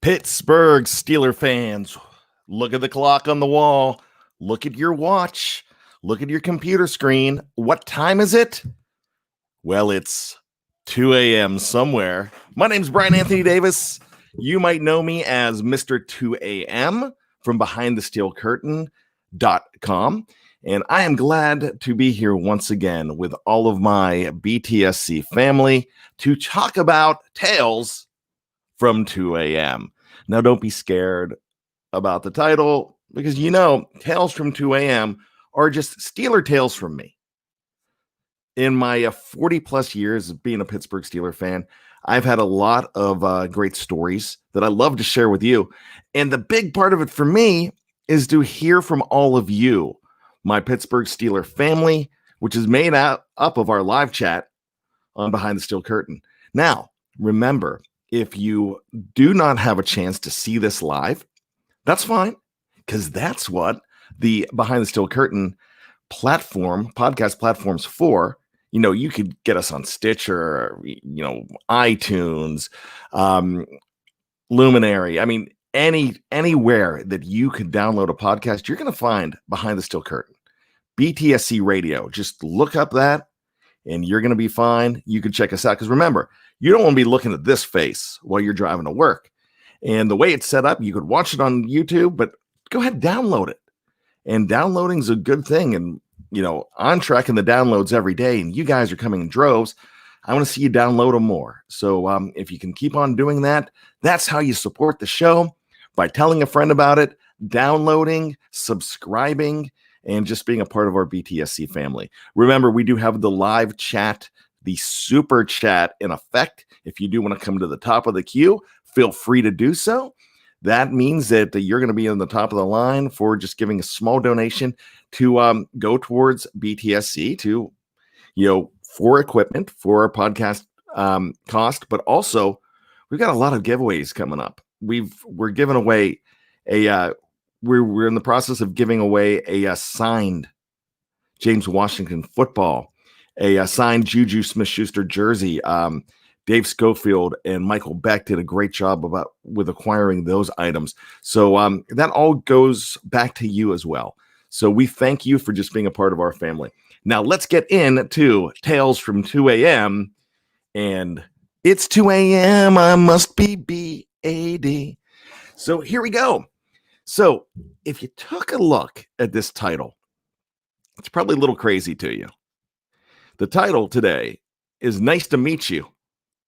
Pittsburgh Steeler fans, look at the clock on the wall. Look at your watch. Look at your computer screen. What time is it? Well, it's 2 a.m. somewhere. My name's Bryan Anthony Davis. You might know me as Mr. 2 a.m. from BehindTheSteelCurtain.com. And I am glad to be here once again with all of my BTSC family to talk about tales from 2 a.m. Now, don't be scared about the title because, Tales from 2 a.m. are just Steeler tales from me. In my 40 plus years of being a Pittsburgh Steeler fan, I've had a lot of great stories that I love to share with you. And the big part of it for me is to hear from all of you, my Pittsburgh Steeler family, which is made up of our live chat on Behind the Steel Curtain. Now, remember, if you do not have a chance to see this live, that's fine, because that's what the Behind the Steel Curtain podcast platform's for. You could get us on Stitcher, iTunes, Luminary. I mean, anywhere that you could download a podcast, you're going to find Behind the Steel Curtain. BTSC Radio. Just look up that, and you're going to be fine. You can check us out, because remember, you don't want to be looking at this face while you're driving to work. And the way it's set up, you could watch it on YouTube, but go ahead and download it. And downloading is a good thing. And, I'm tracking the downloads every day, and you guys are coming in droves. I want to see you download them more. So if you can keep on doing that, that's how you support the show, by telling a friend about it, downloading, subscribing, and just being a part of our BTSC family. Remember, we do have the live chat, the super chat in effect. If you do want to come to the top of the queue, feel free to do so. That means that you're going to be on the top of the line for just giving a small donation to go towards BTSC to, for equipment, for our podcast cost. But also, we've got a lot of giveaways coming up. We're giving away we're in the process of giving away a signed James Washington football, a signed Juju Smith-Schuster jersey. Dave Schofield and Michael Beck did a great job with acquiring those items. So that all goes back to you as well. So we thank you for just being a part of our family. Now let's get into Tales from 2 a.m. And it's 2 a.m. I must be BAD. So here we go. So if you took a look at this title, it's probably a little crazy to you. The title today is Nice to Meet You.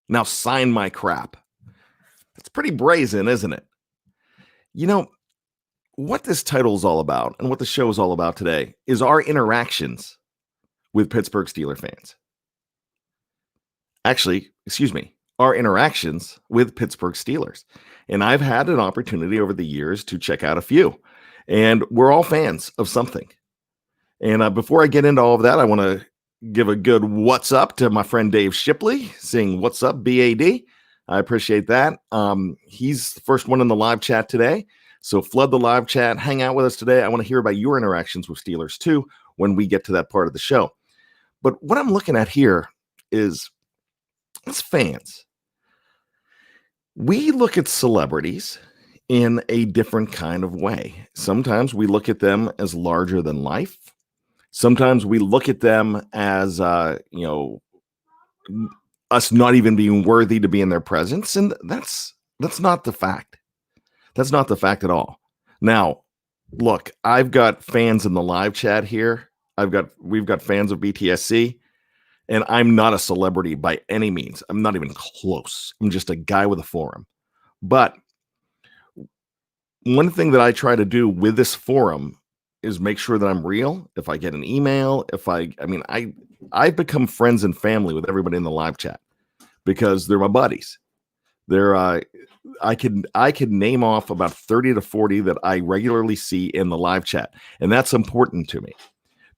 Now sign my crap. It's pretty brazen, isn't it? What this title is all about and what the show is all about today is our interactions with Pittsburgh Steeler fans. Actually, our interactions with Pittsburgh Steelers. And I've had an opportunity over the years to check out a few. And we're all fans of something. And before I get into all of that, I want to give a good what's up to my friend Dave Shipley, saying what's up, BAD. I appreciate that. He's the first one in the live chat today. So flood the live chat, hang out with us today. I want to hear about your interactions with Steelers too when we get to that part of the show. But what I'm looking at here is, as fans, we look at celebrities in a different kind of way. Sometimes we look at them as larger than life. Sometimes we look at them as, us not even being worthy to be in their presence. And that's not the fact. That's not the fact at all. Now, look, I've got fans in the live chat here. We've got fans of BTSC, and I'm not a celebrity by any means. I'm not even close. I'm just a guy with a forum. But one thing that I try to do with this forum is make sure that I'm real. If I get an email, I become friends and family with everybody in the live chat because they're my buddies. I could name off about 30 to 40 that I regularly see in the live chat, and that's important to me.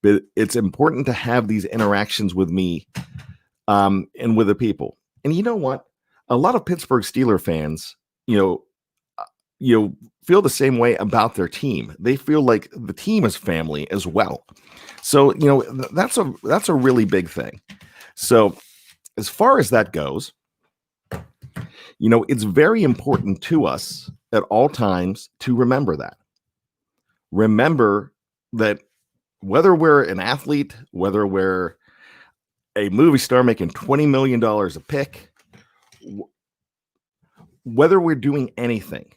But it's important to have these interactions with me and with the people. And you know what? A lot of Pittsburgh Steeler fans, feel the same way about their team. They feel like the team is family as well. So, that's a really big thing. So as far as that goes, It's very important to us at all times to remember that. Remember that whether we're an athlete, whether we're a movie star making $20 million a pick, whether we're doing anything,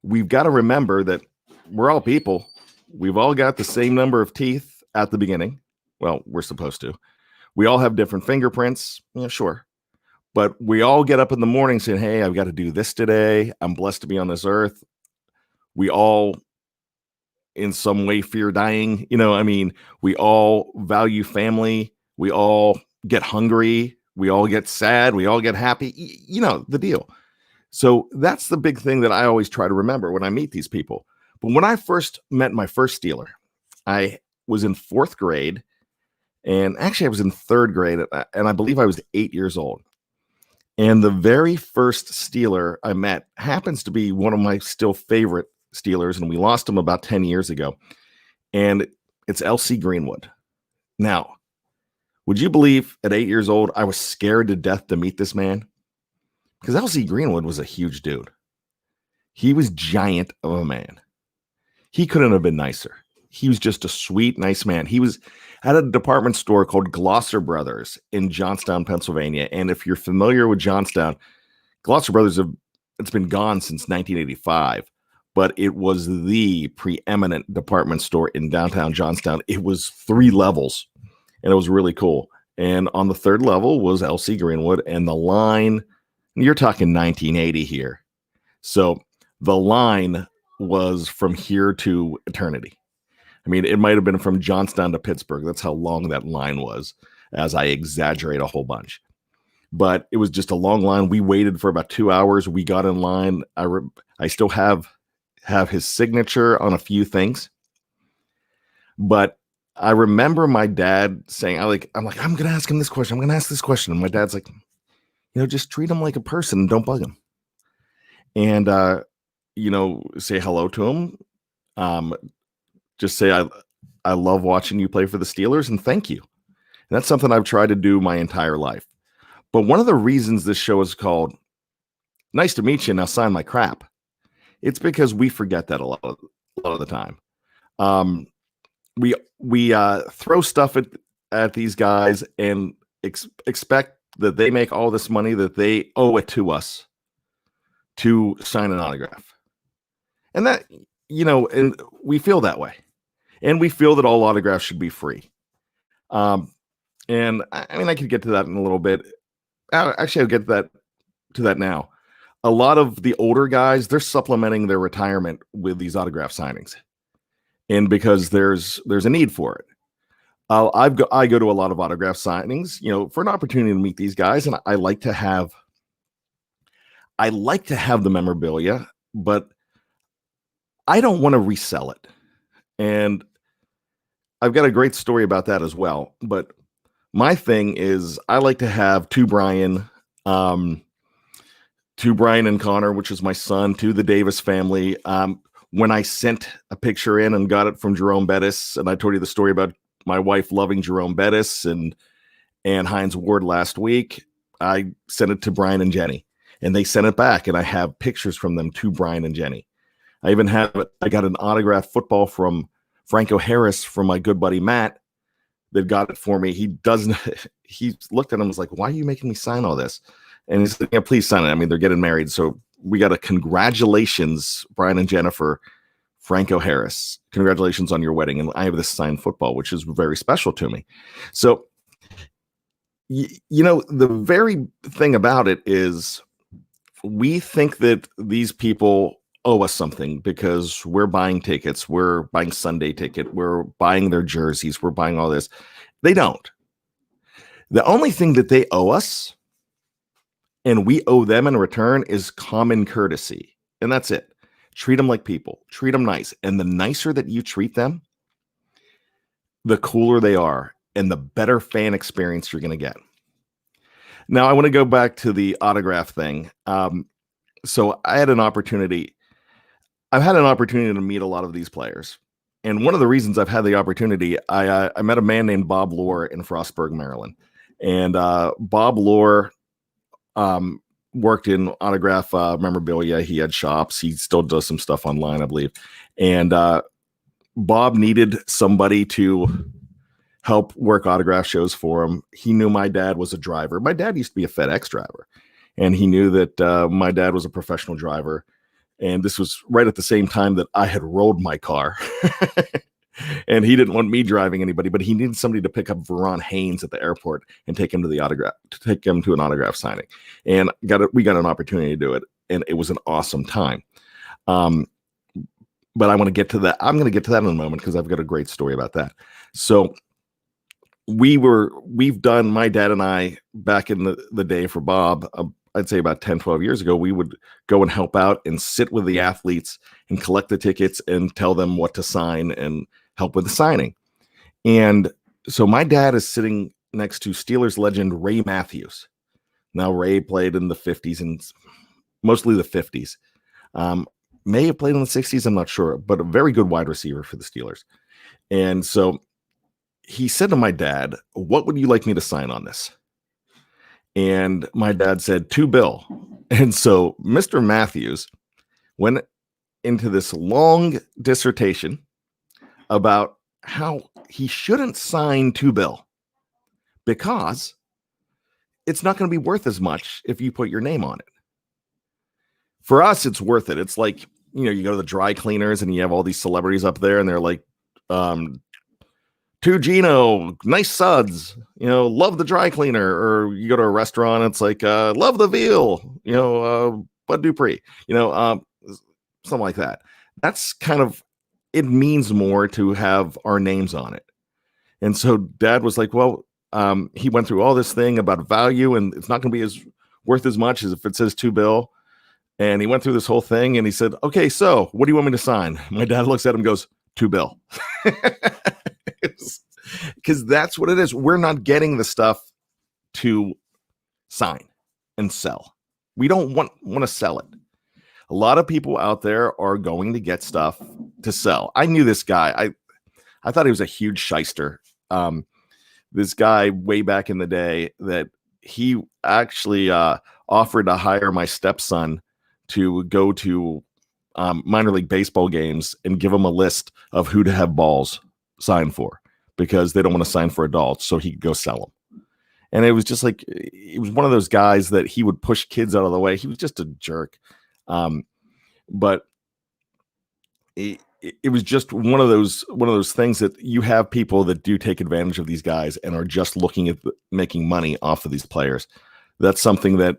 we've got to remember that we're all people. We've all got the same number of teeth at the beginning. Well, we're supposed to. We all have different fingerprints. Yeah, sure. But we all get up in the morning saying, hey, I've got to do this today. I'm blessed to be on this earth. We all, in some way, fear dying. We all value family. We all get hungry. We all get sad. We all get happy. The deal. So that's the big thing that I always try to remember when I meet these people. But when I first met my first Steeler, I was in 4th grade. And actually, I was in 3rd grade. And I believe I was 8 years old. And the very first Steeler I met happens to be one of my still favorite Steelers. And we lost him about 10 years ago. And it's LC Greenwood. Now, would you believe at 8 years old, I was scared to death to meet this man? Because LC Greenwood was a huge dude. He was giant of a man. He couldn't have been nicer. He was just a sweet, nice man. He was at a department store called Glosser Brothers in Johnstown, Pennsylvania. And if you're familiar with Johnstown, Glosser Brothers, it's been gone since 1985. But it was the preeminent department store in downtown Johnstown. It was 3 levels, and it was really cool. And on the 3rd level was LC Greenwood, and the line, you're talking 1980 here. So the line was from here to eternity. It might have been from Johnstown to Pittsburgh. That's how long that line was, as I exaggerate a whole bunch. But it was just a long line. We waited for about 2 hours. We got in line. I still have his signature on a few things. But I remember my dad saying, I'm going to ask him this question. I'm going to ask this question. And my dad's like, just treat him like a person and don't bug him. And, say hello to him. Just say, I love watching you play for the Steelers and thank you. And that's something I've tried to do my entire life. But one of the reasons this show is called Nice to Meet You, Now Sign My Crap, it's because we forget that a lot of the time. We throw stuff at these guys and expect that they make all this money, that they owe it to us to sign an autograph. And that, and we feel that way. And we feel that all autographs should be free. And I could get to that in a little bit. Actually, I'll get to that now. A lot of the older guys, they're supplementing their retirement with these autograph signings. And because there's a need for it. I go to a lot of autograph signings, for an opportunity to meet these guys. And I like to have the memorabilia, but I don't want to resell it. And I've got a great story about that as well. But my thing is I like to have to Bryan and Connor, which is my son, to the Davis family. When I sent a picture in and got it from Jerome Bettis, and I told you the story about my wife loving Jerome Bettis and Hines Ward last week, I sent it to Bryan and Jenny, and they sent it back, and I have pictures from them to Bryan and Jenny. I got an autographed football from Franco Harris from my good buddy Matt that got it for me. He looked at him and was like, why are you making me sign all this? And he said, yeah, please sign it. They're getting married. So we got a congratulations, Bryan and Jennifer, Franco Harris. Congratulations on your wedding. And I have this signed football, which is very special to me. So, the very thing about it is we think that these people owe us something because we're buying tickets, we're buying Sunday ticket, we're buying their jerseys, we're buying all this. They don't. The only thing that they owe us and we owe them in return is common courtesy. And that's it. Treat them like people, treat them nice. And the nicer that you treat them, the cooler they are and the better fan experience you're going to get. Now I want to go back to the autograph thing. So I've had an opportunity to meet a lot of these players. And one of the reasons I've had the opportunity, I met a man named Bob Lohr in Frostburg, Maryland. And Bob Lohr worked in autograph memorabilia. He had shops. He still does some stuff online, I believe. And Bob needed somebody to help work autograph shows for him. He knew my dad was a driver. My dad used to be a FedEx driver, and he knew that my dad was a professional driver. And this was right at the same time that I had rolled my car. And he didn't want me driving anybody, but he needed somebody to pick up Veron Haynes at the airport and take him to an autograph signing. And we got an opportunity to do it, and it was an awesome time. But I want to get to that. I'm going to get to that in a moment because I've got a great story about that. So we've done, my dad and I, back in the day for Bob, I'd say about 10, 12 years ago, we would go and help out and sit with the athletes and collect the tickets and tell them what to sign and help with the signing. And so my dad is sitting next to Steelers legend Ray Matthews. Now, Ray played in the 50s and mostly the 50s. May have played in the 60s, I'm not sure, but a very good wide receiver for the Steelers. And so he said to my dad, "What would you like me to sign on this?" And my dad said, "To Bill." And so Mr. Matthews went into this long dissertation about how he shouldn't sign To Bill because it's not going to be worth as much if you put your name on it. For us, it's worth it. It's like, you go to the dry cleaners and you have all these celebrities up there and they're like, "To Gino, nice suds, love the dry cleaner." Or you go to a restaurant, it's like, "Love the veal, Bud Dupree," something like that. That's kind of, it means more to have our names on it. And so Dad was like, well, he went through all this thing about value, and it's not going to be worth as much as if it says To Bill. And he went through this whole thing and he said, "Okay, so what do you want me to sign?" My dad looks at him and goes, "To Bill." Because that's what it is. We're not getting the stuff to sign and sell. We don't want to sell it. A lot of people out there are going to get stuff to sell. I knew this guy. I thought he was a huge shyster. This guy way back in the day, that he actually offered to hire my stepson to go to minor league baseball games and give him a list of who to have balls signed for, because they don't want to sign for adults, so he could go sell them. And it was just like, it was one of those guys that he would push kids out of the way. He was just a jerk. But it was just one of those things that you have people that do take advantage of these guys and are just looking at making money off of these players. That's something that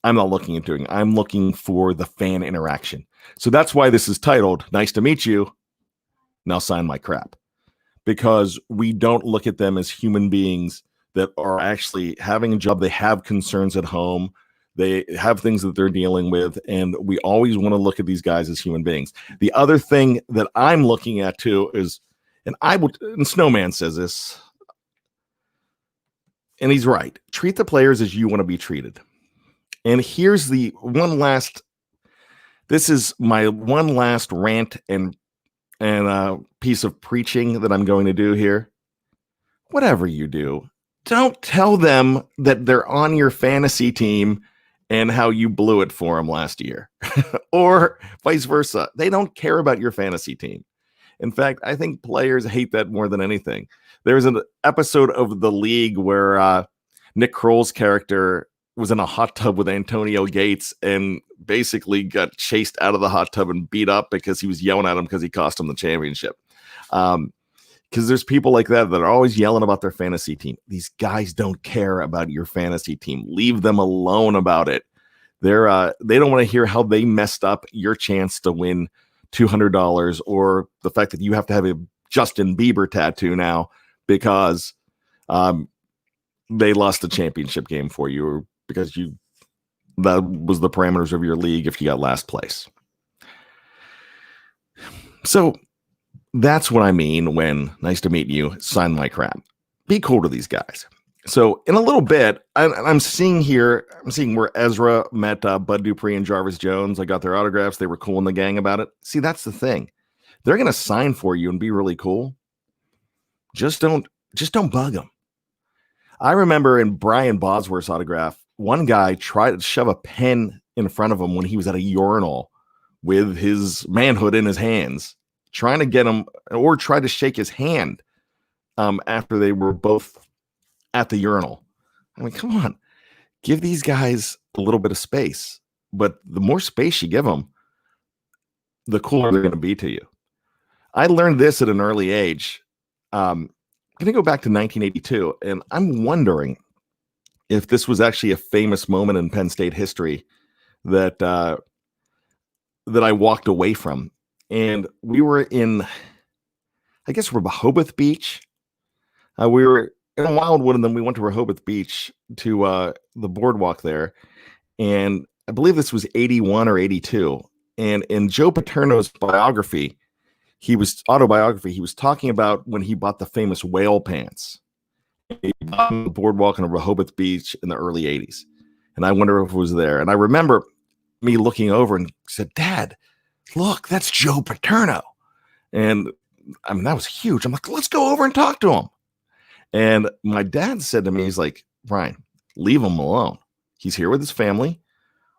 I'm not looking at doing. I'm looking for the fan interaction. So that's why this is titled "Nice to Meet You. Now Sign My Crap." Because we don't look at them as human beings that are actually having a job. They have concerns at home. They have things that they're dealing with. And we always want to look at these guys as human beings. The other thing that I'm looking at too is, and Snowman says this, and he's right, treat the players as you want to be treated. And here's the one last, this is my one last rant and piece of preaching that I'm going to do here. Whatever you do, don't tell them that they're on your fantasy team and how you blew it for them last year, or vice versa. They don't care about your fantasy team. In fact, I think players hate that more than anything. There's an episode of The League where Nick Kroll's character was in a hot tub with Antonio Gates and basically got chased out of the hot tub and beat up because he was yelling at him because he cost him the championship. Because there's people like that are always yelling about their fantasy team. These guys don't care about your fantasy team. Leave them alone about it. They don't want to hear how they messed up your chance to win $200, or the fact that you have to have a Justin Bieber tattoo now because they lost the championship game for you, or because that was the parameters of your league if you got last place. So that's what I mean when "nice to meet you, sign my crap." Be cool to these guys. So in a little bit, I'm seeing where Ezra met Bud Dupree and Jarvis Jones. I got their autographs. They were cool in the gang about it. See, that's the thing. They're going to sign for you and be really cool. Just don't bug them. I remember in Brian Bosworth's autograph, one guy tried to shove a pen in front of him when he was at a urinal with his manhood in his hands, trying to get him, or tried to shake his hand after they were both at the urinal. I mean, come on, give these guys a little bit of space. But the more space you give them, the cooler they're going to be to you. I learned this at an early age. I'm going to go back to 1982, and I'm wondering if this was actually a famous moment in Penn State history that that I walked away from. And we were in, I guess, Rehoboth Beach. We were in Wildwood, and then we went to Rehoboth Beach to the boardwalk there. And I believe this was 81 or 82. And in Joe Paterno's autobiography, he was talking about when he bought the famous whale pants. He bought the boardwalk on Rehoboth Beach in the early 80s. And I wonder if it was there. And I remember me looking over and said, Dad, look, that's Joe Paterno. And I mean, that was huge. I'm like, let's go over and talk to him. And my dad said to me, he's like, Bryan, leave him alone. He's here with his family.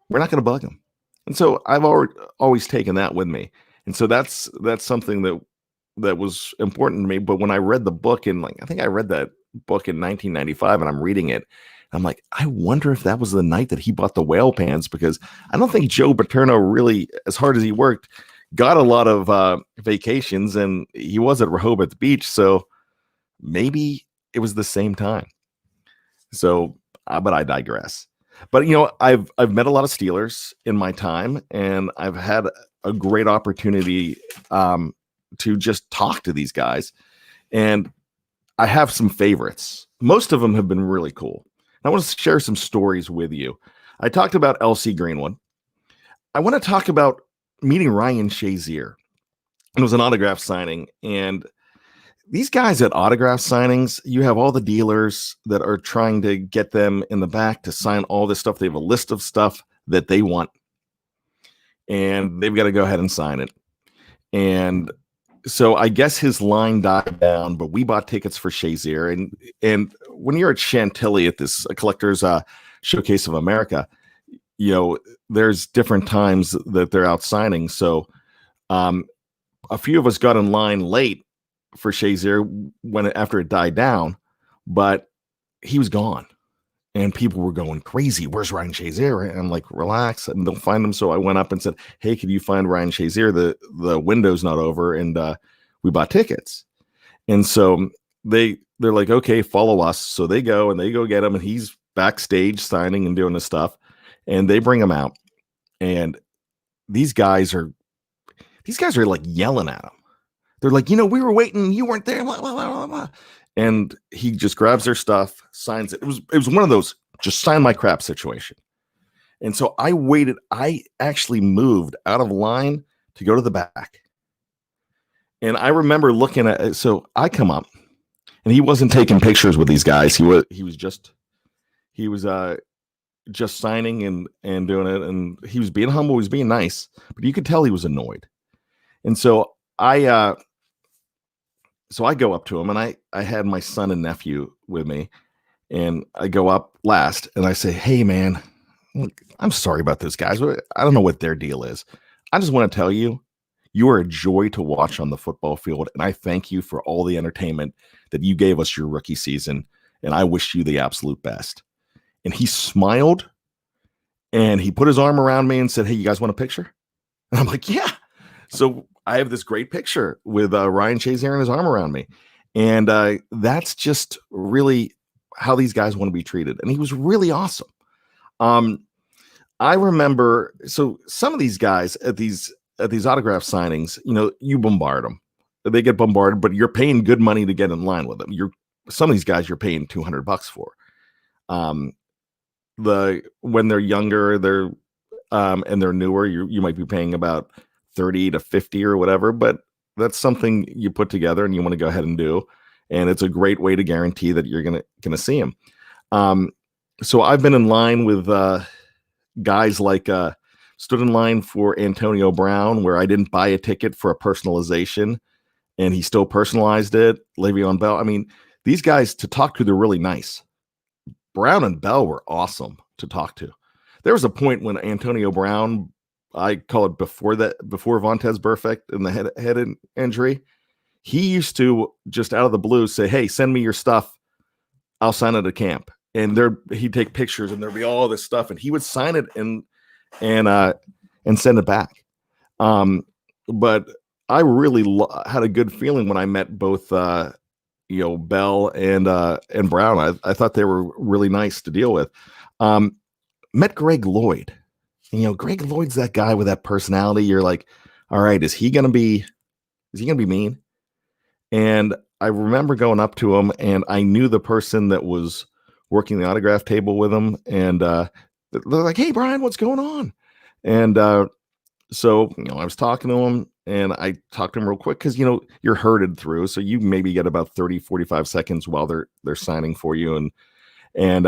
We're not going to bug him. And so I've always taken that with me. And so that's something that was important to me. But when I read the book I think I read that book in 1995, and I'm reading it, I'm like, I wonder if that was the night that he bought the whale pants, because I don't think Joe Paterno really, as hard as he worked, got a lot of vacations, and he was at Rehoboth Beach. So maybe it was the same time. So, but I digress. But I've met a lot of Steelers in my time, and I've had a great opportunity to just talk to these guys. And I have some favorites. Most of them have been really cool. I want to share some stories with you. I talked about L.C. Greenwood. I want to talk about meeting Ryan Shazier. It was an autograph signing, and these guys at autograph signings, you have all the dealers that are trying to get them in the back to sign all this stuff. They have a list of stuff that they want, and they've got to go ahead and sign it. And so I guess his line died down, but we bought tickets for Shazier. And when you're at Chantilly at this Collectors Showcase of America, there's different times that they're out signing. So a few of us got in line late for Shazier after it died down, but he was gone, and people were going crazy. Where's Ryan Shazier? And I'm like, relax, and they'll find him. So I went up and said, hey, can you find Ryan Shazier? The window's not over, and we bought tickets. And so they're like, okay, follow us. So they go get him, and he's backstage signing and doing his stuff, and they bring him out, and these guys are like yelling at him. They're like, we were waiting, you weren't there, blah, blah, blah, blah. And he just grabs their stuff, signs it. It was one of those just sign my crap situation. And so I waited. I actually moved out of line to go to the back. And I remember looking at it. So I come up, and he wasn't taking pictures with these guys. He was just signing and doing it. And he was being humble. He was being nice, but you could tell he was annoyed. And so I go up to him, and I had my son and nephew with me, and I go up last, and I say, hey man, look, I'm sorry about those guys. I don't know what their deal is. I just want to tell you, you are a joy to watch on the football field, and I thank you for all the entertainment that you gave us your rookie season, and I wish you the absolute best. And he smiled, and he put his arm around me and said, hey, you guys want a picture? And I'm like, yeah. So I have this great picture with Ryan Shazier and his arm around me. And that's just really how these guys want to be treated. And he was really awesome. I remember, so some of these guys at these autograph signings, you bombard them. They get bombarded, but you're paying good money to get in line with them. Some of these guys you're paying $200 for. When they're younger, and they're newer, you might be paying about 30 to 50 or whatever, but that's something you put together and you want to go ahead and do. And it's a great way to guarantee that you're going to see him. So I've been in line with guys like stood in line for Antonio Brown, where I didn't buy a ticket for a personalization, and he still personalized it. Le'Veon Bell. I mean, these guys to talk to, they're really nice. Brown and Bell were awesome. to talk to. There was a point when Antonio Brown, I call it before Vontaze Burfict and the head injury, he used to just out of the blue say, "Hey, send me your stuff. I'll sign it at camp." And he'd take pictures and there'd be all this stuff and he would sign it and send it back. But I really had a good feeling when I met both, Bell and Brown. I thought they were really nice to deal with. Met Greg Lloyd. Greg Lloyd's that guy with that personality. You're like, all right, is he gonna be mean? And I remember going up to him, and I knew the person that was working the autograph table with him, and they're like, "Hey, Bryan, what's going on?" And so I was talking to him, and I talked to him real quick because you're herded through, so you maybe get about 30-45 seconds while they're signing for you, and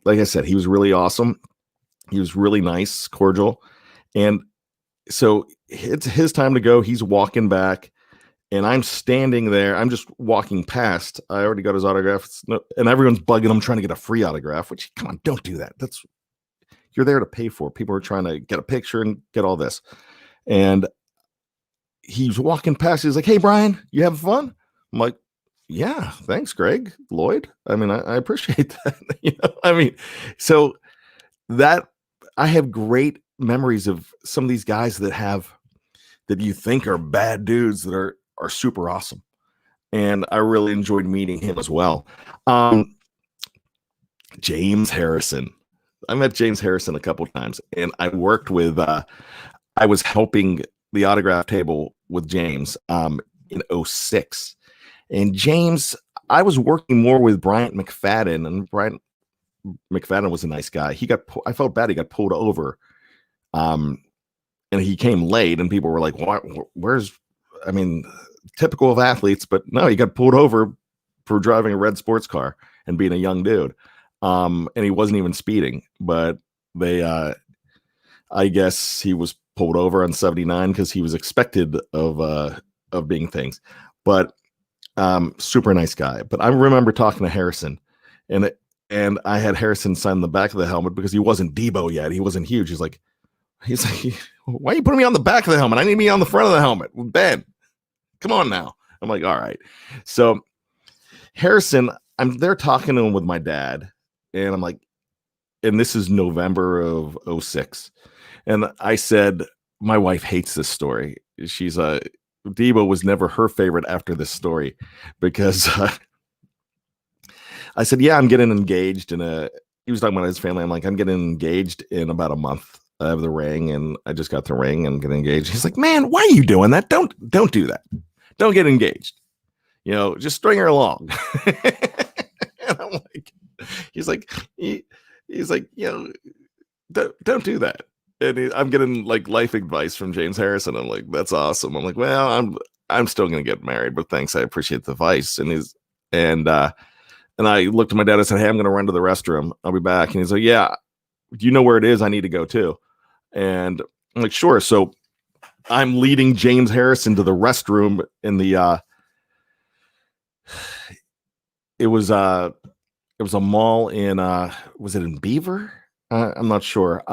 like I said, he was really awesome. He was really nice, cordial. And so it's his time to go. He's walking back and I'm standing there. I'm just walking past. I already got his autograph. And everyone's bugging him, trying to get a free autograph, which, come on, don't do that. You're there to pay for. People are trying to get a picture and get all this. And he's walking past. He's like, "Hey, Bryan, you having fun?" I'm like, "Yeah, thanks, Greg Lloyd. I mean, I appreciate that." So that I have great memories of some of these guys that you think are bad dudes that are super awesome. And I really enjoyed meeting him as well. James Harrison. I met James Harrison a couple times, and I worked with, I was helping the autograph table with James in 2006. And James, I was working more with Bryant McFadden, and Bryant McFadden was a nice guy. I felt bad. He got pulled over. And he came late and people were like, typical of athletes, but no, he got pulled over for driving a red sports car and being a young dude. And he wasn't even speeding, but I guess he was pulled over on 79 because he was expected of being things, but super nice guy. But I remember talking to Harrison and I had Harrison sign the back of the helmet because he wasn't Debo yet. He wasn't huge. He's like, "Why are you putting me on the back of the helmet? I need to be on the front of the helmet. Ben, come on now." I'm like, "All right." So Harrison, I'm there talking to him with my dad, and I'm like, and this is November of 2006. And I said, my wife hates this story. Debo was never her favorite after this story because I said, "Yeah, I'm getting engaged." He was talking about his family. I'm like, "I'm getting engaged in about a month. I have the ring and I just got the ring and getting engaged." He's like, "Man, why are you doing that? Don't do that. Don't get engaged. Just string her along." And I'm like, he's like, don't do that. And I'm getting like life advice from James Harrison. I'm like, "That's awesome." I'm like, "Well, I'm still going to get married, but thanks. I appreciate the advice." And I looked at my dad and said, "Hey, I'm going to run to the restroom. I'll be back." And he's like, "Yeah, do you know where it is? I need to go too." And I'm like, "Sure." So I'm leading James Harrison to the restroom in the, it was a mall in, was it in Beaver? I'm not sure.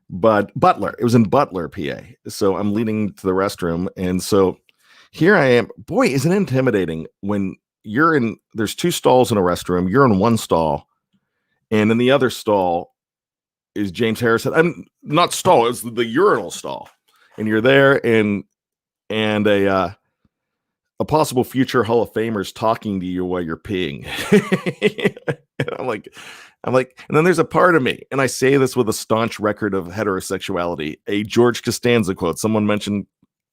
But Butler, it was in Butler, PA. So I'm leading to the restroom. And so here I am. Boy, isn't it intimidating when there's two stalls in a restroom. You're in one stall, and in the other stall is James Harrison. I'm not stall, it's the urinal stall. And you're there, and a possible future Hall of Famer's talking to you while you're peeing. And I'm like, and then there's a part of me, and I say this with a staunch record of heterosexuality, a George Costanza quote. Someone mentioned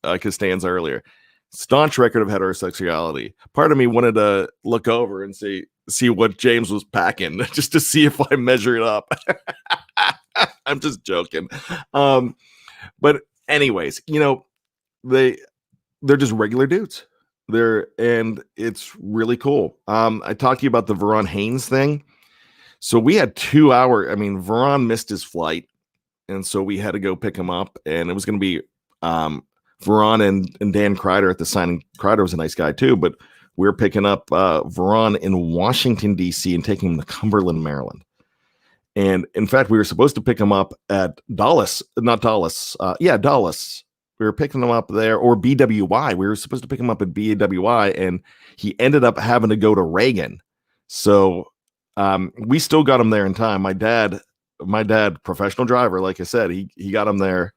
Costanza earlier. Staunch record of heterosexuality. Part of me wanted to look over and see what James was packing just to see if I measure it up. I'm just joking. But anyways, they're just regular dudes. And it's really cool. I talked to you about the Veron Haynes thing. So we had 2 hours. Veron missed his flight, and so we had to go pick him up, and it was going to be Veron and Dan Kreider at the signing. Kreider was a nice guy too, but we're picking up Veron in Washington, D.C. and taking him to Cumberland, Maryland. And in fact, we were supposed to pick him up at Dallas, not Dallas. Dallas. We were picking him up there, or BWI. We were supposed to pick him up at BWI, and he ended up having to go to Reagan. So we still got him there in time. My dad, professional driver, like I said, he got him there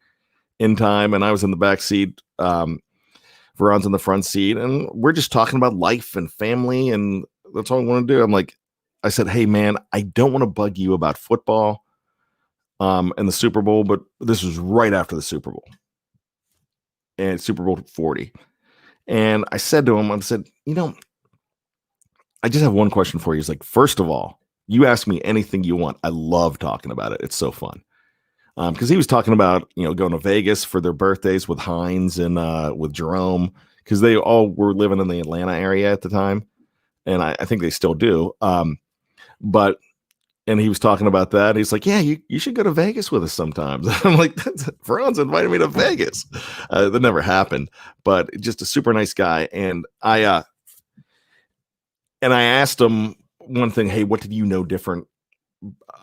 in time, and I was in the back seat. Veron's in the front seat, and we're just talking about life and family, and that's all I want to do. I said, hey man, I don't want to bug you about football and the Super Bowl, but this was right after the Super Bowl and Super Bowl 40. And I said to him, I said, I just have one question for you. He's like, first of all, you ask me anything you want. I love talking about it. It's so fun. Because he was talking about, going to Vegas for their birthdays with Hines and with Jerome, because they all were living in the Atlanta area at the time. And I think they still do. And he was talking about that. He's like, yeah, you should go to Vegas with us sometimes. I'm like, Veron's invited me to Vegas. That never happened, but just a super nice guy. And I asked him one thing, hey, what did you know different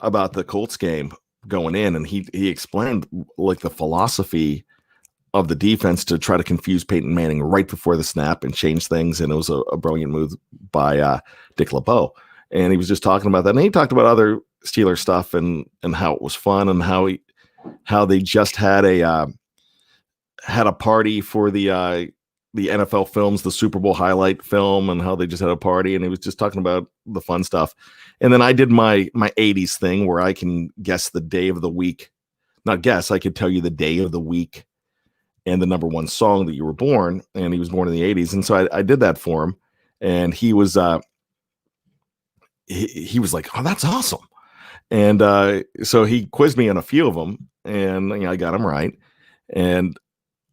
about the Colts game going in? And he explained like the philosophy of the defense to try to confuse Peyton Manning right before the snap and change things. And it was a brilliant move by Dick LeBeau. And he was just talking about that. And he talked about other Steelers stuff and how it was fun and how they just had a party for the NFL films, the Super Bowl highlight film, and how they just had a party. And he was just talking about the fun stuff. And then I did my 80s thing where I can guess the day of the week. Not guess, I could tell you the day of the week and the number one song that you were born. And he was born in the 80s. And so I did that for him. And he was he was like, oh, that's awesome. And so he quizzed me on a few of them, and I got them right. And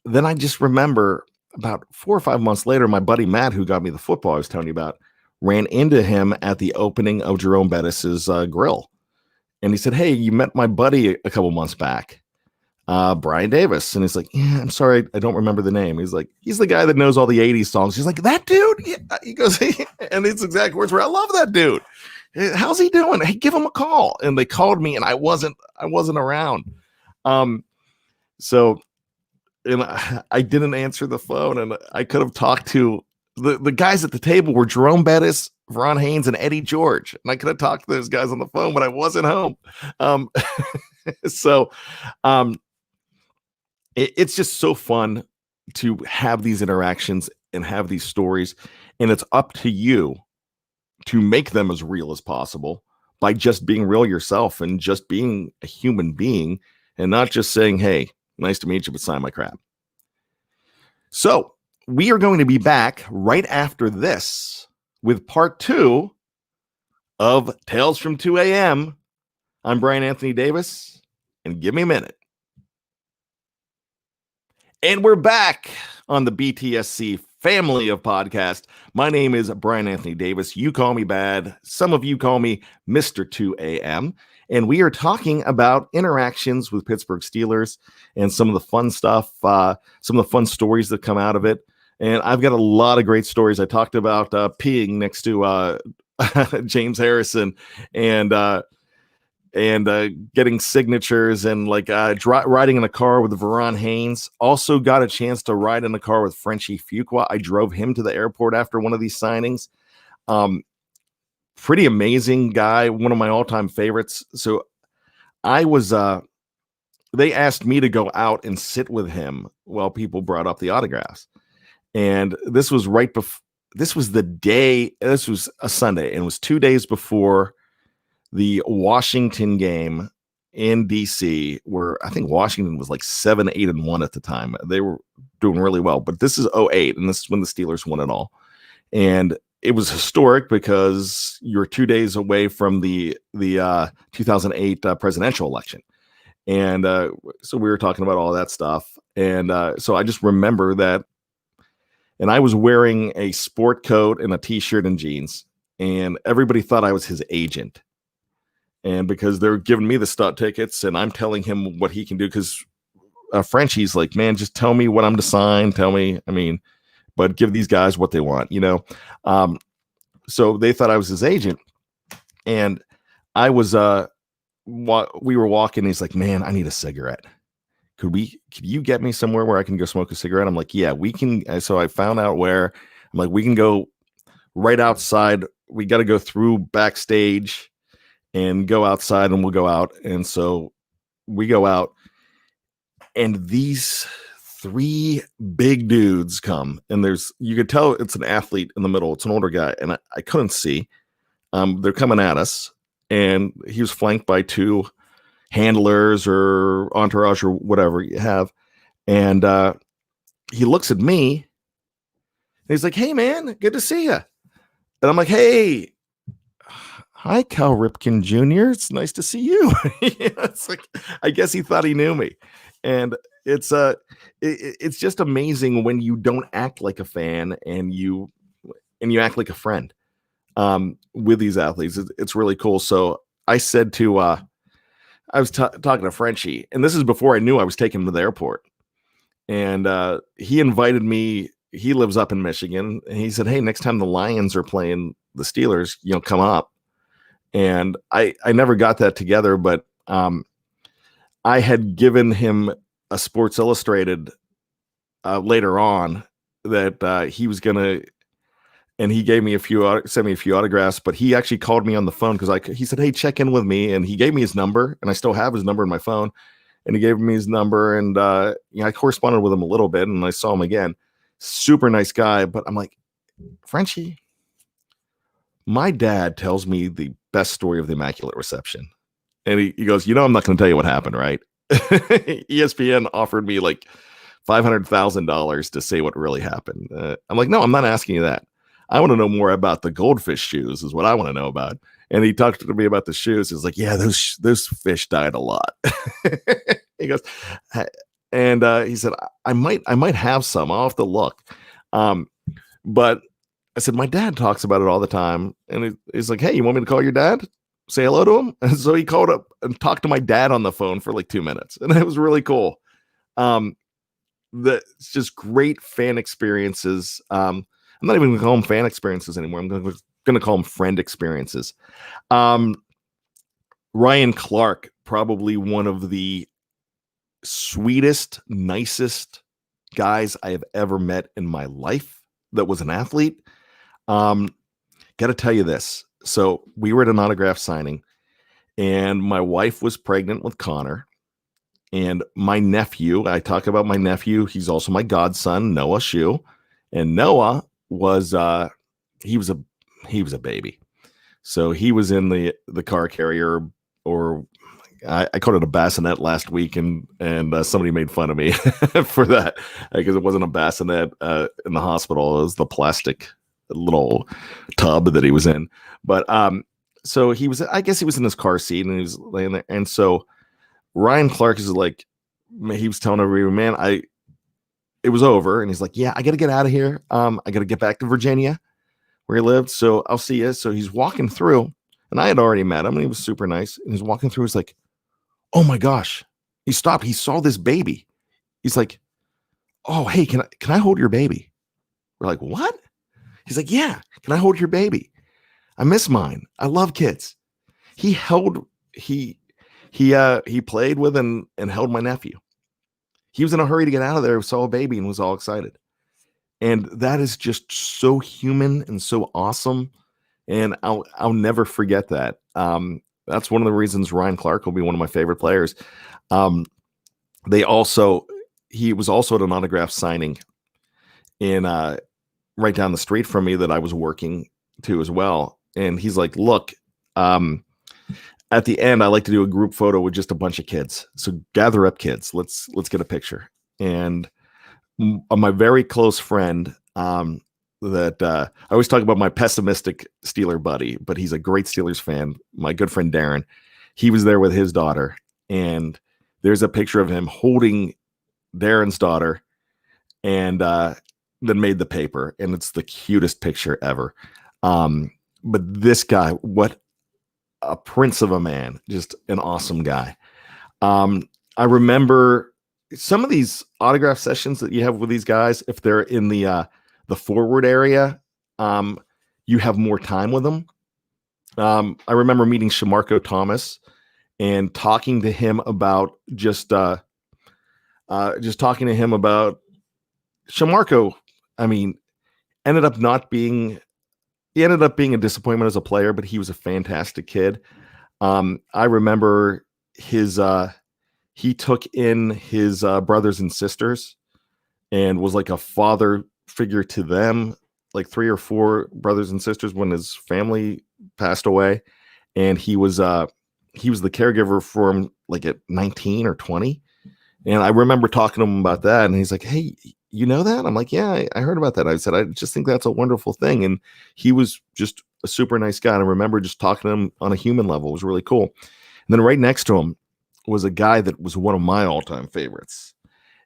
then I just remember about 4 or 5 months later, my buddy Matt, who got me the football I was telling you about, ran into him at the opening of Jerome Bettis's grill. And he said, hey, you met my buddy a couple months back, Bryan Davis. And he's like, yeah, I'm sorry, I don't remember the name. He's like, he's the guy that knows all the 80s songs. He's like, that dude? Yeah. He goes, and his exact words were, I love that dude. How's he doing? Hey, give him a call. And they called me, and I wasn't around. So and I didn't answer the phone, and I could have talked to the guys at the table were Jerome Bettis, Veron Haynes, and Eddie George. And I could have talked to those guys on the phone, but I wasn't home. It's just so fun to have these interactions and have these stories. And it's up to you to make them as real as possible by just being real yourself and just being a human being and not just saying, hey, nice to meet you, but sign my crap. So we are going to be back right after this with part 2 of Tales from 2 a.m. I'm Bryan Anthony Davis, and give me a minute. And we're back on the BTSC family of podcast. My name is Bryan Anthony Davis. You call me Bad. Some of you call me Mr. 2 a.m. And we are talking about interactions with Pittsburgh Steelers and some of the fun stuff, some of the fun stories that come out of it. And I've got a lot of great stories. I talked about peeing next to James Harrison and getting signatures and riding in a car with Veron Haynes. Also got a chance to ride in a car with Frenchie Fuqua. I drove him to the airport after one of these signings. Pretty amazing guy, one of my all-time favorites. So I was they asked me to go out and sit with him while people brought up the autographs. And this was right before, this was a Sunday, and it was 2 days before the Washington game in DC, where I think Washington was like 7-8-1 at the time. They were doing really well, but this is 2008, and this is when the Steelers won it all. And it was historic because you're 2 days away from the 2008 presidential election. And so we were talking about all that stuff. And so I just remember that. And I was wearing a sport coat and a T-shirt and jeans. And everybody thought I was his agent. And because they're giving me the stud tickets and I'm telling him what he can do, because Frenchie's like, man, just tell me what I'm to sign. Tell me, but give these guys what they want, So they thought I was his agent. And I was we were walking. He's like, man, I need a cigarette. Could you get me somewhere where I can go smoke a cigarette? I'm like, yeah, we can. So I found out where. I'm like, we can go right outside. We got to go through backstage and go outside, and we'll go out. And so we go out, and these three big dudes come, and you could tell it's an athlete in the middle. It's an older guy, and I couldn't see. They're coming at us, and he was flanked by two handlers or entourage or whatever you have. And he looks at me, and he's like, hey, man, good to see you. And I'm like, hey, hi, Cal Ripken Jr. It's nice to see you. It's like, I guess he thought he knew me. And it's just amazing when you don't act like a fan and you act like a friend with these athletes. It's really cool. So I said to I was talking to Frenchie, and this is before I knew I was taking him to the airport. And he invited me. He lives up in Michigan, and he said, hey, next time the Lions are playing the Steelers, come up. And I never got that together, but I had given him a Sports Illustrated later on that he was going to, and he gave me sent me a few autographs, but he actually called me on the phone because he said, hey, check in with me. And he gave me his number, and I still have his number in my phone. And he gave me his number, and I corresponded with him a little bit, and I saw him again. Super nice guy. But I'm like, Frenchie, my dad tells me the best story of the Immaculate Reception. And he goes, I'm not going to tell you what happened, right? ESPN offered me like $500,000 to say what really happened. I'm like, no, I'm not asking you that. I want to know more about the goldfish shoes is what I want to know about. And he talked to me about the shoes. He's like, yeah, those fish died a lot. He goes, and he said, I might have some. I'll have to look. But I said, my dad talks about it all the time. And he's like, hey, you want me to call your dad? Say hello to him? And so he called up and talked to my dad on the phone for like 2 minutes. And it was really cool. It's just great fan experiences. I'm not even going to call them fan experiences anymore. I'm going to call them friend experiences. Ryan Clark, probably one of the sweetest, nicest guys I have ever met in my life that was an athlete. Got to tell you this. So we were at an autograph signing, and my wife was pregnant with Connor. And my nephew, I talk about my nephew, he's also my godson, Noah Shue. And Noah was he was a baby. So he was in the car carrier, or I called it a bassinet last week, and somebody made fun of me for that because it wasn't a bassinet in the hospital. It was the plastic little tub that he was in. But so I guess he was in his car seat, and he was laying there. And so Ryan Clark is like, he was telling everybody, man, it was over. And he's like, yeah, I got to get out of here. I got to get back to Virginia where he lived. So I'll see you. So he's walking through, and I had already met him, and he was super nice. And he's walking through. He's like, oh my gosh. He stopped. He saw this baby. He's like, oh, hey, can I hold your baby? We're like, what? He's like, yeah, can I hold your baby? I miss mine. I love kids. He played with and held my nephew. He was in a hurry to get out of there, saw a baby, and was all excited. And that is just so human and so awesome. And I'll never forget that. That's one of the reasons Ryan Clark will be one of my favorite players. He was also at an autograph signing in right down the street from me that I was working to as well. And he's like, look, at the end, I like to do a group photo with just a bunch of kids. So gather up kids. Let's get a picture. And my very close friend that I always talk about, my pessimistic Steeler buddy, but he's a great Steelers fan. My good friend Darren, he was there with his daughter, and there's a picture of him holding Darren's daughter, and then made the paper, and it's the cutest picture ever. But this guy, what a prince of a man, just an awesome guy. I remember some of these autograph sessions that you have with these guys, if they're in the forward area, you have more time with them. I remember meeting Shamarko Thomas, and talking to him about just talking to him about Shamarko. I mean, ended up not being he ended up being a disappointment as a player, but he was a fantastic kid. I remember his he took in his brothers and sisters and was like a father figure to them, like 3 or 4 brothers and sisters when his family passed away. And he was the caregiver for him like at 19 or 20. And I remember talking to him about that, and he's like, "Hey, you know that?" I'm like, "Yeah, I heard about that." I said, "I just think that's a wonderful thing." And he was just a super nice guy. And I remember just talking to him on a human level. It was really cool. And then right next to him was a guy that was one of my all-time favorites.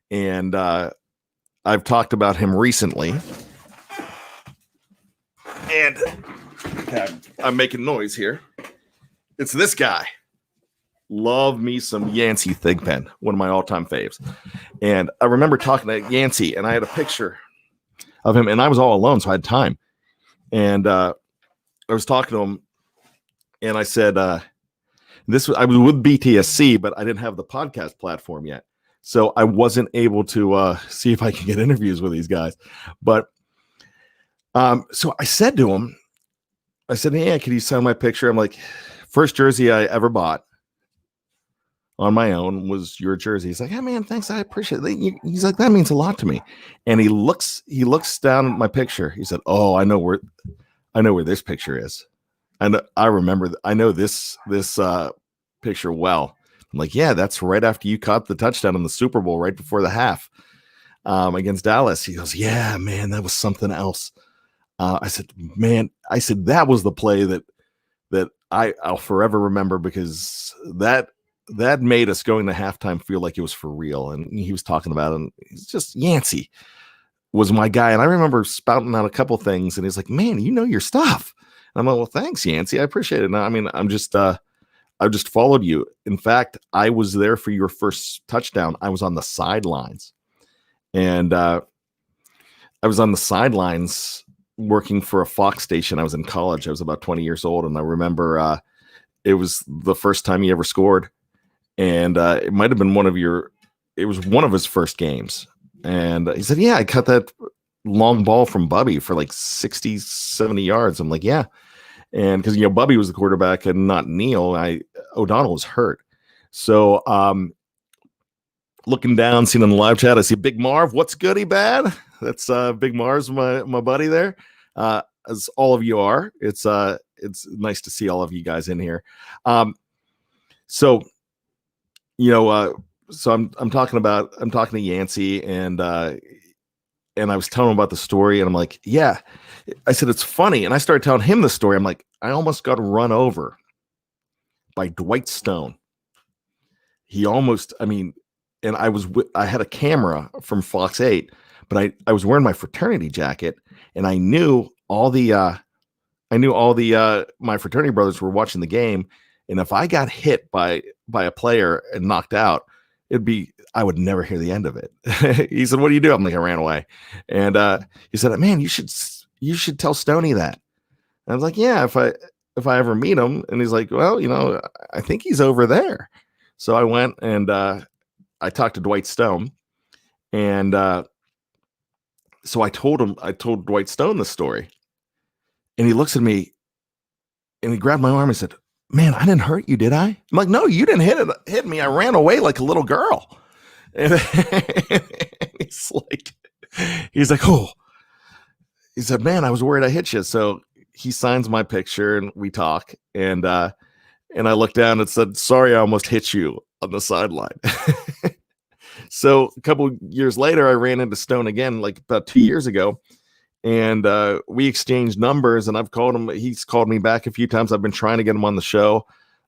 And I've talked about him recently. And okay, I'm making noise here. It's this guy. Love me some Yancey Thigpen, one of my all-time faves. And I remember talking to Yancey, and I had a picture of him, and I was all alone, so I had time. And I was talking to him, and I said, I was with BTSC, but I didn't have the podcast platform yet. So I wasn't able to see if I could get interviews with these guys. But so I said to him, I said, "Hey, could you sign my picture?" I'm like, first jersey I ever bought on my own was your jersey. He's like, "Hey man, thanks. I appreciate it." He's like, "That means a lot to me." And he looks down at my picture. He said, "Oh, I know where this picture is. I remember. I know this picture well." I'm like, "Yeah, that's right after you caught the touchdown in the Super Bowl, right before the half against Dallas." He goes, "Yeah, man, that was something else." I said, that was the play that I'll forever remember, because that made us going to halftime feel like it was for real." And he was talking about it, and he's just, Yancey was my guy. And I remember spouting out a couple things, and he's like, "Man, you know your stuff." And I'm like, "Well, thanks, Yancey. I appreciate it." No, I mean, I just followed you. In fact, I was there for your first touchdown. I was on the sidelines, and I was on the sidelines working for a Fox station. I was in college. I was about 20 years old. And I remember it was the first time he ever scored. And it might've been one of his first games. And he said, "Yeah, I cut that long ball from Bubby for like 60, 70 yards. I'm like, "Yeah." And because, Bubby was the quarterback and not Neil, O'Donnell was hurt. So looking down, seeing on the live chat, I see Big Marv. What's goody bad? That's Big Marv's my buddy there. As all of you are. It's nice to see all of you guys in here. So I'm talking to Yancey, and I was telling him about the story, and I'm like, "Yeah." I said, "It's funny." And I started telling him the story. I'm like, "I almost got run over by Dwight Stone." And I had a camera from Fox 8, but I was wearing my fraternity jacket, and I knew all the my fraternity brothers were watching the game. And if I got hit by a player and knocked out, I would never hear the end of it. He said, "What do you do?" I'm like, "I ran away." And he said, "Man, you should tell Stoney that." And I was like, "Yeah, if I ever meet him." And he's like, "Well, I think he's over there." So I went and I talked to Dwight Stone, and so I told Dwight Stone the story, and he looks at me and he grabbed my arm and said, "Man, I didn't hurt you, did I?" I'm like, "No, you didn't hit me. I ran away like a little girl." And he's like, "Oh," he said, "Man, I was worried I hit you." So he signs my picture, and we talk, and I looked down and said, "Sorry, I almost hit you on the sideline." So a couple years later, I ran into Stone again, like about 2 years ago, and we exchanged numbers, and I've called him. He's called me back a few times. I've been trying to get him on the show.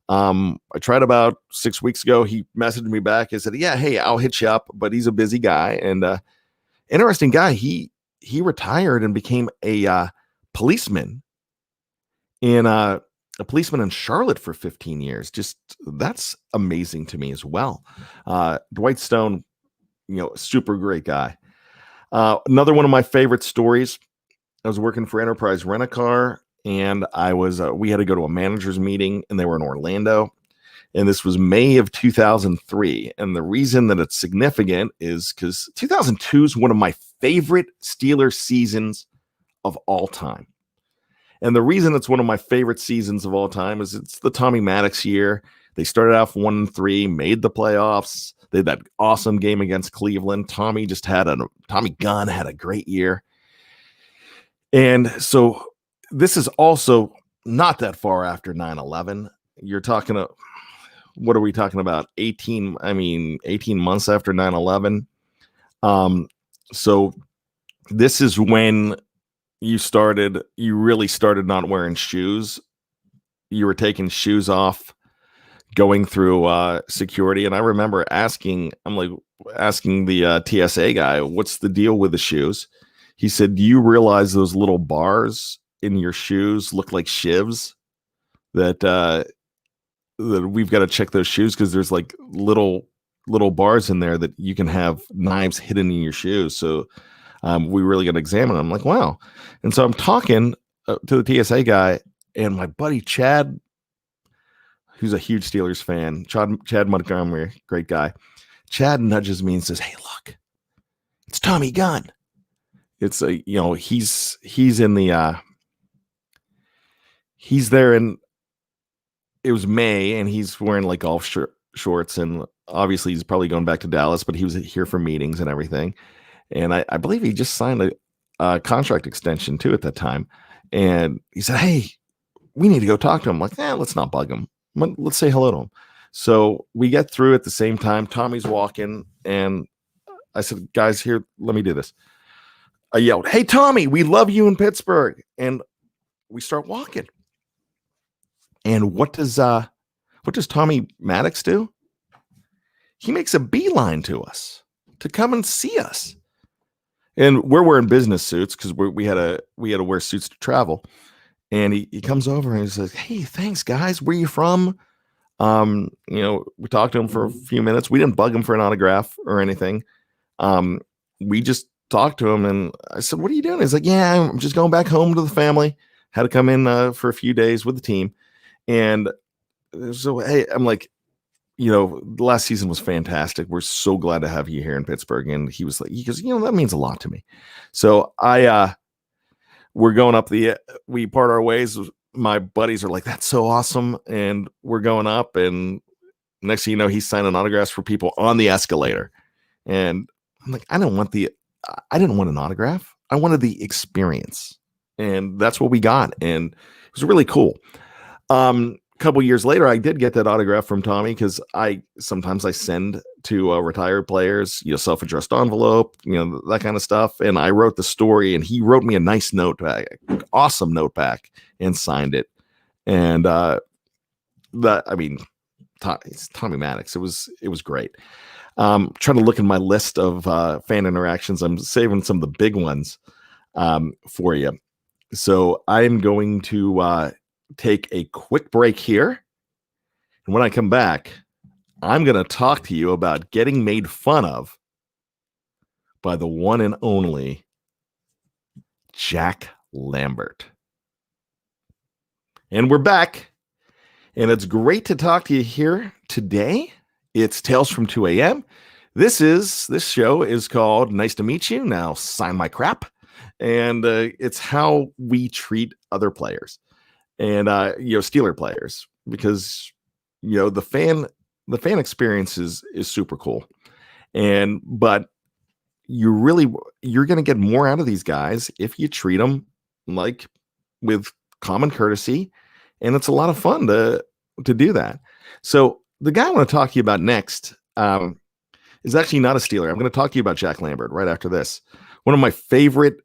I tried about 6 weeks ago. He messaged me back and said, "Yeah, hey, I'll hit you up," but he's a busy guy, and interesting guy. He retired and became a policeman in Charlotte for 15 years. Just, that's amazing to me as well. Dwight Stone, super great guy. Another one of my favorite stories. I was working for Enterprise Rent-A-Car, and we had to go to a manager's meeting, and they were in Orlando. And this was May of 2003. And the reason that it's significant is because 2002 is one of my favorite Steelers seasons of all time. And the reason it's one of my favorite seasons of all time is it's the Tommy Maddox year. They started off 1-3, made the playoffs. They had that awesome game against Cleveland. Tommy Gunn had a great year. And so this is also not that far after 9/11. You're talking what are we talking about? 18 months after 9/11. So this is when you really started not wearing shoes. You were taking shoes off, going through security. And I remember asking the TSA guy, what's the deal with the shoes? He said, do you realize those little bars in your shoes look like shivs? That we've got to check those shoes because there's like little bars in there that you can have knives hidden in your shoes. So we really got to examine them. I'm like, wow. And so I'm talking to the TSA guy, and my buddy Chad, who's a huge Steelers fan, Chad Montgomery, great guy. Chad nudges me and says, hey, look, it's Tommy Gunn. It's he's in the he's there, and it was May, and he's wearing like golf shorts, and obviously he's probably going back to Dallas, but he was here for meetings and everything. And I believe he just signed a contract extension too at that time. And he said, hey, we need to go talk to him. I'm like, let's not bug him. Let's say hello to him. So we get through at the same time. Tommy's walking, and I said, guys, here, let me do this. I yelled, hey, Tommy, we love you in Pittsburgh. And we start walking. And what does Tommy Maddox do? He makes a beeline to us to come and see us. And we're wearing business suits because we had to wear suits to travel. And he comes over and he says, hey, thanks, guys. Where you from? We talked to him for a few minutes. We didn't bug him for an autograph or anything. We just talked to him, and I said, what are you doing? He's like, yeah, I'm just going back home to the family. Had to come in for a few days with the team. And so, hey, I'm like, the last season was fantastic. We're so glad to have you here in Pittsburgh. And he goes, that means a lot to me. So we're going up we part our ways. My buddies are like, that's so awesome. And we're going up, and next thing you know, he's signing autographs for people on the escalator. And I'm like, I didn't want an autograph. I wanted the experience. And that's what we got. And it was really cool. A couple years later, I did get that autograph from Tommy because sometimes I send to retired players, self-addressed envelope, that kind of stuff. And I wrote the story, and he wrote me a nice note back, awesome note back, and signed it. And it's Tommy Maddox. It was great. Trying to look in my list of fan interactions. I'm saving some of the big ones for you. So I'm going to take a quick break here. And when I come back, I'm going to talk to you about getting made fun of by the one and only Jack Lambert. And we're back. And it's great to talk to you here today. It's Tales from 2 a.m. This show is called Nice to Meet You. Now sign my crap. And it's how we treat other players and, Steeler players, because, the fan experience is super cool. But you're going to get more out of these guys if you treat them like with common courtesy. And it's a lot of fun to do that. So the guy I want to talk to you about next is actually not a Steeler. I'm going to talk to you about Jack Lambert right after this. One of my favorite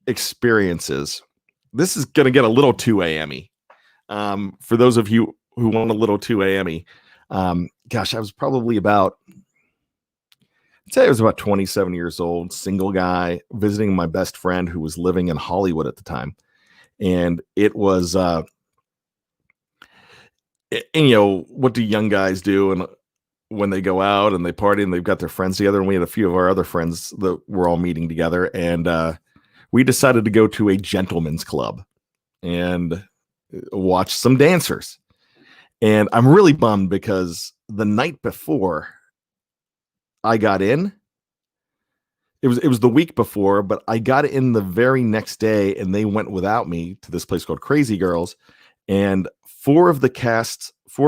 experiences. This is going to get a little 2 a.m.y. For those of you who want a little 2 a.m.y. I was probably about 27 years old, single guy, visiting my best friend who was living in Hollywood at the time. And it was, what do young guys do? And when they go out and they party and they've got their friends together, and we had a few of our other friends that were all meeting together, and we decided to go to a gentleman's club and watch some dancers. And I'm really bummed because the night before I got in, it was the week before, but I got in the very next day and they went without me to this place called Crazy Girls. And four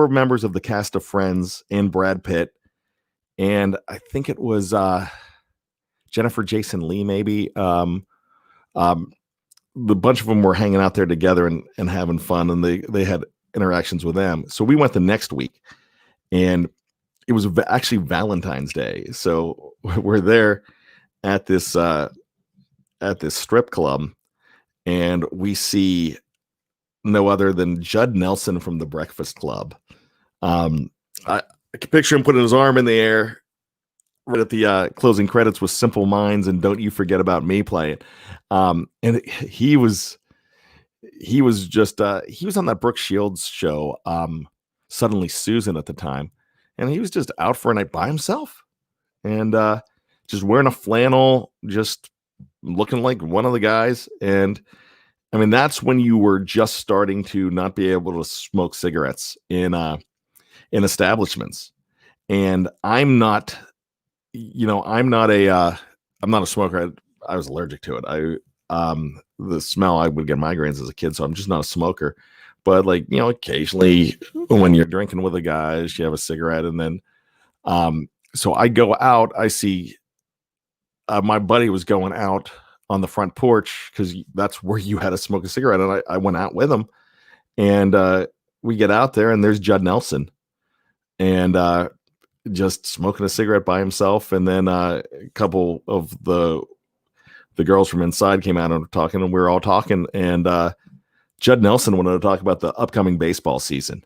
members of the cast of Friends and Brad Pitt, and I think it was Jennifer Jason Leigh, maybe. The bunch of them were hanging out there together and having fun, and they had interactions with them. So we went the next week, and it was actually Valentine's Day. So we're there at this strip club, and we see no other than Judd Nelson from The Breakfast Club. I can picture him putting his arm in the air right at the closing credits with Simple Minds and Don't You Forget About Me playing. And he was just he was on that Brooke Shields show, Suddenly Susan at the time, and he was just out for a night by himself and just wearing a flannel, just looking like one of the guys. And I mean, that's when you were just starting to not be able to smoke cigarettes in establishments. And I'm not a smoker. I was allergic to it. The smell, I would get migraines as a kid, so I'm just not a smoker. But occasionally when you're drinking with the guys, you have a cigarette, and then so I go out. I see my buddy was going out on the front porch because that's where you had to smoke a cigarette, and I went out with him, and we get out there, and there's Judd Nelson, and just smoking a cigarette by himself. And then a couple of the girls from inside came out and were talking, and we were all talking, and Judd Nelson wanted to talk about the upcoming baseball season,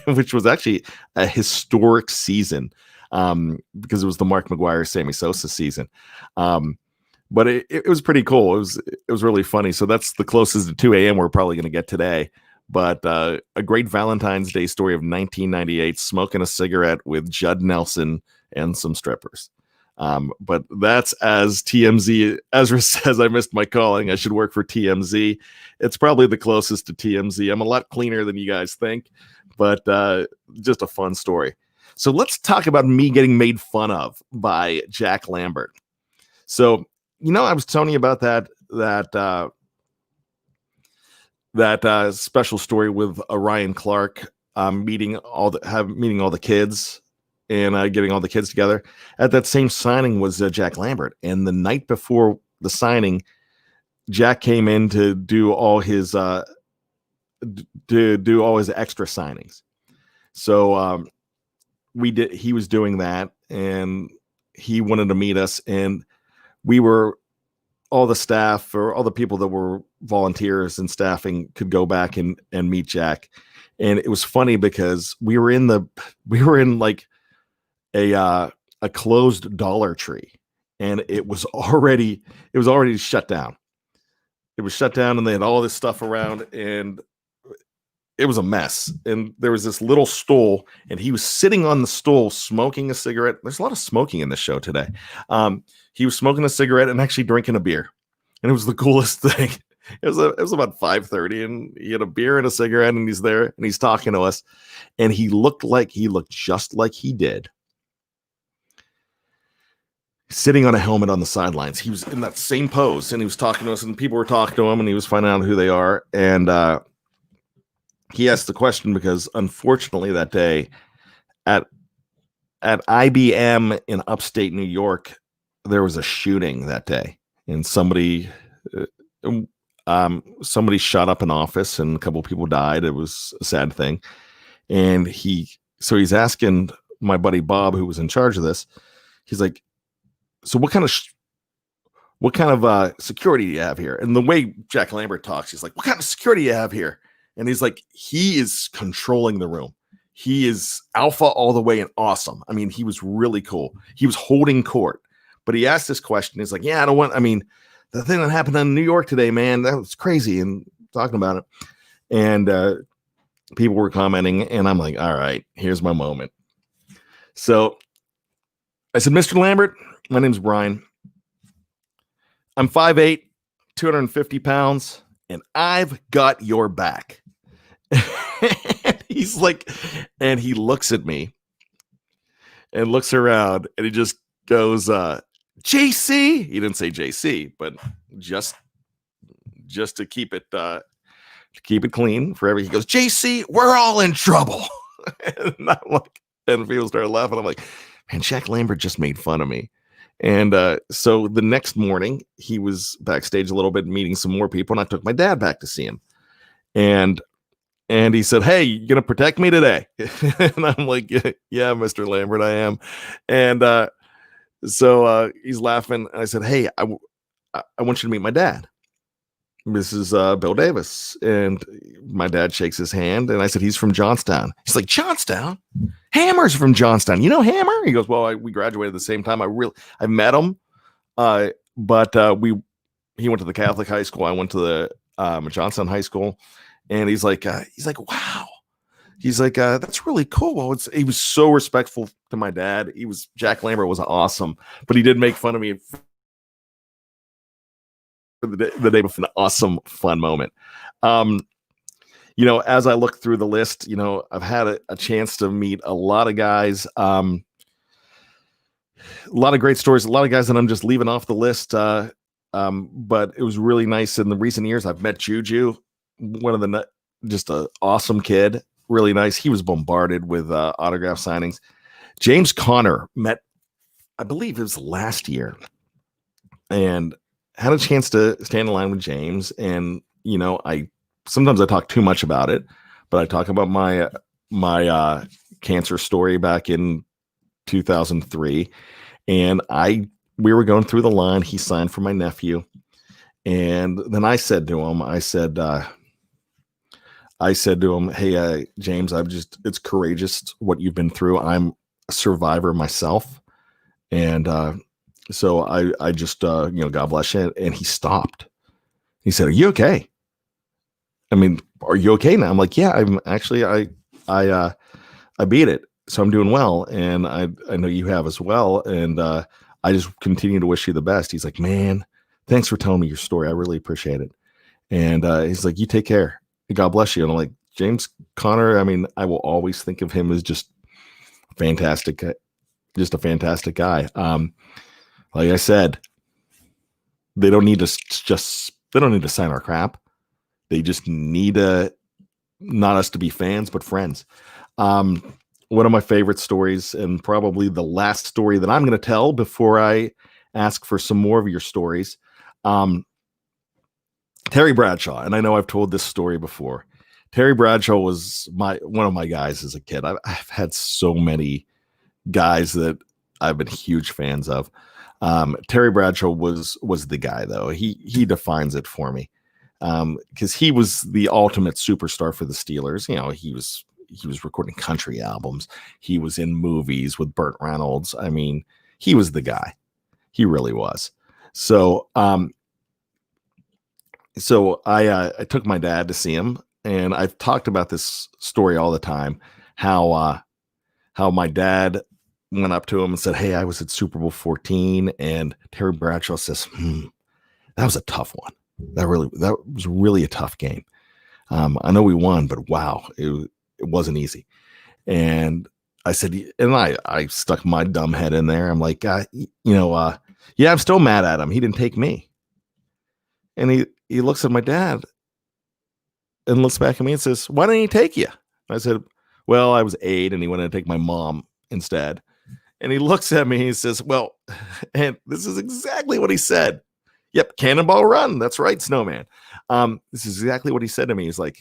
which was actually a historic season because it was the Mark McGwire, Sammy Sosa season. But it was pretty cool. It was really funny. So that's the closest to 2 a.m. we're probably going to get today. But a great Valentine's Day story of 1998, smoking a cigarette with Judd Nelson and some strippers. But that's as TMZ. Ezra says, I missed my calling. I should work for TMZ. It's probably the closest to TMZ. I'm a lot cleaner than you guys think, but just a fun story. So let's talk about me getting made fun of by Jack Lambert. So, I was telling you about that special story with Ryan Clark meeting all the kids and getting all the kids together. At that same signing was Jack Lambert, and the night before the signing, Jack came in to do all his extra signings. So he was doing that, and he wanted to meet us, and we were, all the staff or all the people that were volunteers and staffing could go back and meet Jack. And it was funny because we were in like a closed Dollar Tree, and it was already shut down. It was shut down, and they had all this stuff around, and it was a mess. And there was this little stool, and he was sitting on the stool smoking a cigarette. There's a lot of smoking in this show today. He was smoking a cigarette and actually drinking a beer, and it was the coolest thing. It was about 5:30, and he had a beer and a cigarette, and he's there and he's talking to us, and he looked just like he did sitting on a helmet on the sidelines. He was in that same pose, and he was talking to us, and people were talking to him, and he was finding out who they are. And he asked the question because, unfortunately, that day at IBM in upstate New York, there was a shooting that day, and somebody shot up an office, and a couple of people died. It was a sad thing. And he's asking my buddy Bob, who was in charge of this, he's like, so what kind of security do you have here? And the way Jack Lambert talks, he's like, what kind of security do you have here? And he's like, he is controlling the room. He is alpha all the way and awesome. I mean, he was really cool. He was holding court. But he asked this question. He's like, yeah, the thing that happened in New York today, man, that was crazy. And talking about it. And people were commenting. And I'm like, all right, here's my moment. So I said, Mr. Lambert, my name's Bryan. I'm 5'8", 250 pounds, and I've got your back. he's like, and he looks at me and looks around and he just goes, JC. He didn't say JC, but just to keep it clean for he goes, JC, we're all in trouble. And I'm like, and people started laughing. I'm like, man, Jack Lambert just made fun of me. And so the next morning, he was backstage a little bit, meeting some more people, and I took my dad back to see him. And he said, hey, you gonna protect me today? And I'm like, yeah, Mr. Lambert, I am. And so he's laughing. And I said, hey, I want you to meet my dad. This is Bill Davis. And my dad shakes his hand, and I said, he's from Johnstown. He's like, Johnstown? Hammer's from Johnstown. You know Hammer? He goes, well, we graduated at the same time. I met him, but he went to the Catholic high school. I went to the Johnstown high school, and he's like, wow. He's like, that's really cool. Well, he was so respectful to my dad. Jack Lambert was awesome, but he did make fun of me for the day before. An awesome, fun moment. As I look through the list, I've had a chance to meet a lot of guys, a lot of great stories, a lot of guys that I'm just leaving off the list. But it was really nice in the recent years. I've met Juju, just an awesome kid, really nice. He was bombarded with autograph signings. James Conner met, I believe it was last year, and had a chance to stand in line with James. And, sometimes I talk too much about it, but I talk about my cancer story back in 2003. And we were going through the line. He signed for my nephew. And then I said to him, hey, James, it's courageous what you've been through. I'm a survivor myself. And so I just, God bless you. And he stopped. He said, are you okay? I mean, are you okay now? I'm like, yeah, I'm actually, I beat it. So I'm doing well. And I know you have as well. And I just continue to wish you the best. He's like, man, thanks for telling me your story. I really appreciate it. And he's like, you take care. God bless you. And I'm like, James Conner, I mean, I will always think of him as just fantastic, just a fantastic guy. Like I said, they don't need to sign our crap. They just need not us to be fans, but friends. One of my favorite stories, and probably the last story that I'm going to tell before I ask for some more of your stories. Terry Bradshaw, and I know I've told this story before. Terry Bradshaw was one of my guys as a kid. I've had so many guys that I've been huge fans of. Terry Bradshaw was the guy, though. He defines it for me, because he was the ultimate superstar for the Steelers. He was recording country albums. He was in movies with Burt Reynolds. I mean, he was the guy. He really was. So I took my dad to see him, and I've talked about this story all the time. How my dad went up to him and said, hey, I was at Super Bowl 14. And Terry Bradshaw says, that was a tough one. That was really a tough game. I know we won, but wow, it wasn't easy. And I said, and I stuck my dumb head in there. I'm like, yeah, I'm still mad at him. He didn't take me. And he looks at my dad and looks back at me and says, why didn't he take you? I said, well, I was 8 and he wanted to take my mom instead. And he looks at me and he says, well, and this is exactly what he said. Yep. Cannonball Run. That's right. Snowman. This is exactly what he said to me. He's like,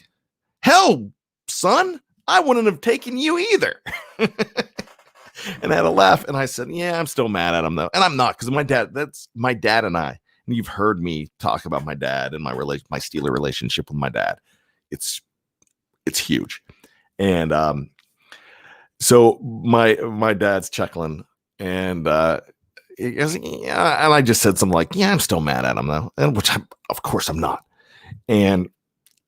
hell, son, I wouldn't have taken you either. And I had a laugh. And I said, yeah, I'm still mad at him though. And I'm not, because that's my dad and I. And you've heard me talk about my dad and my Steeler relationship with my dad. It's huge. And so my dad's chuckling, and he goes, yeah, and I just said something like, yeah, I'm still mad at him though, and which of course I'm not. And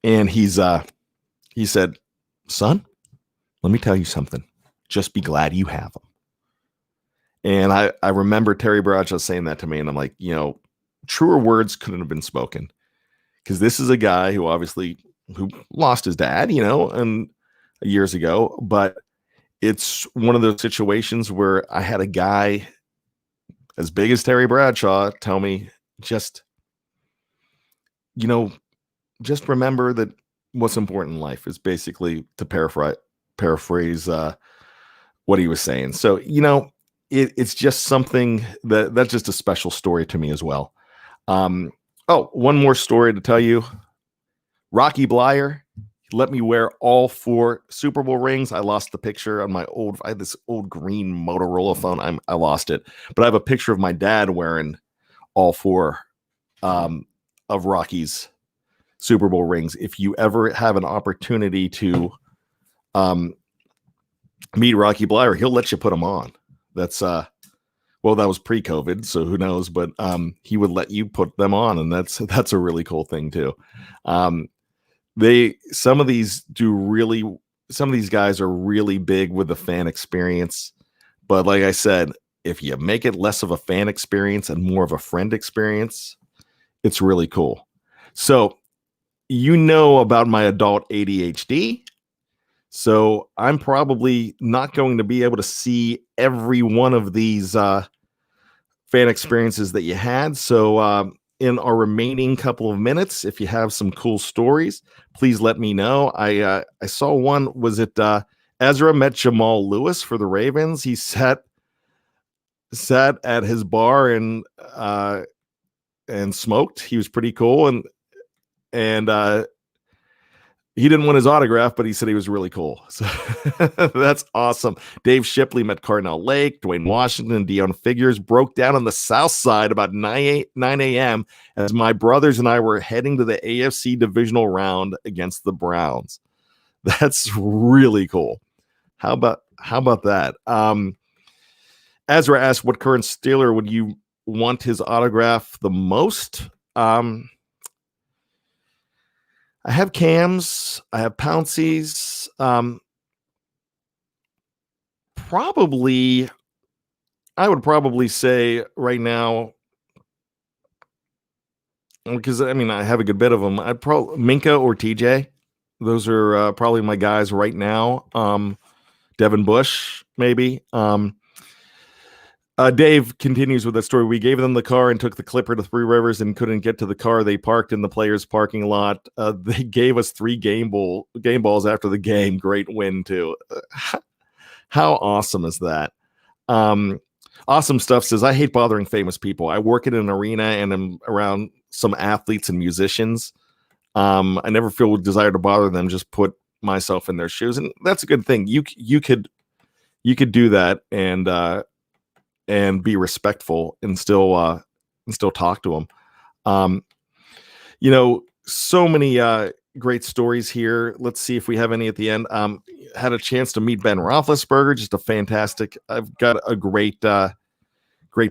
he said, son, let me tell you something. Just be glad you have him. And I remember Terry Bradshaw saying that to me, and I'm like, truer words couldn't have been spoken, because this is a guy who lost his dad, and years ago, but it's one of those situations where I had a guy as big as Terry Bradshaw tell me, just, you know, just remember that what's important in life is basically to paraphrase what he was saying. So, it's just something that's just a special story to me as well. Oh, one more story to tell you. Rocky Blyer let me wear all 4 Super Bowl rings. I lost the picture on I had this old green Motorola phone. I lost it, but I have a picture of my dad wearing all 4 of Rocky's Super Bowl rings. If you ever have an opportunity to meet Rocky Blyer, he'll let you put them on. That's well, that was pre-COVID, so who knows, but he would let you put them on, and that's a really cool thing too. Some of these guys are really big with the fan experience, but like I said, if you make it less of a fan experience and more of a friend experience, it's really cool. So, about my adult ADHD. So I'm probably not going to be able to see every one of these fan experiences that you had. So in our remaining couple of minutes, if you have some cool stories, please let me know. I saw one. Was it Ezra met Jamal Lewis for the Ravens? He sat at his bar and smoked. He was pretty cool, and he didn't win his autograph, but he said he was really cool. So that's awesome. Dave Shipley met Cardinal Lake, Dwayne Washington, Deion Figures, broke down on the South Side about 9 a.m. as my brothers and I were heading to the AFC divisional round against the Browns. That's really cool. How about that? Ezra asked, what current Steeler would you want his autograph the most? I have Cams. I have Pouncies. I would probably say right now, because I have a good bit of them. I'd probably Minka or TJ. Those are probably my guys right now. Devin Bush, maybe. Dave continues with that story. We gave them the car and took the Clipper to Three Rivers and couldn't get to the car. They parked in the players' parking lot. They gave us 3 game balls after the game. Great win, too. How awesome is that? Awesome Stuff says, I hate bothering famous people. I work in an arena and I'm around some athletes and musicians. I never feel a desire to bother them, just put myself in their shoes. And that's a good thing. You could do that and be respectful and still talk to them. So many great stories here. Let's see if we have any at the end. Had a chance to meet Ben Roethlisberger, just a fantastic. I've got a great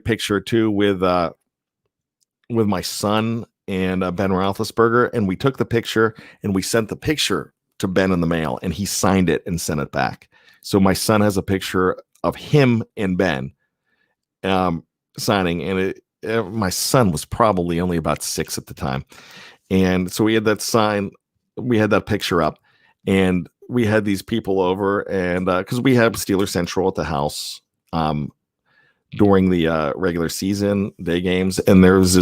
picture too with my son and Ben Roethlisberger, and we took the picture and we sent the picture to Ben in the mail, and he signed it and sent it back. So my son has a picture of him and Ben signing, and my son was probably only about 6 at the time, and so we had that picture up, and we had these people over, and because we have Steeler Central at the house during the regular season day games, and there was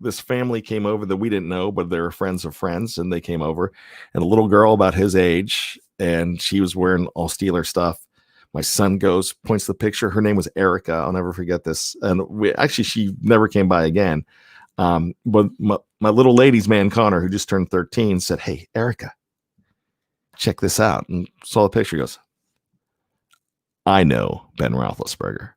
this family came over that we didn't know, but they were friends of friends, and they came over, and a little girl about his age, and she was wearing all Steeler stuff. My son points the picture. Her name was Erica. I'll never forget this. And she never came by again. But my little ladies man, Connor, who just turned 13, said, hey, Erica, check this out. And saw the picture. He goes, I know Ben Roethlisberger.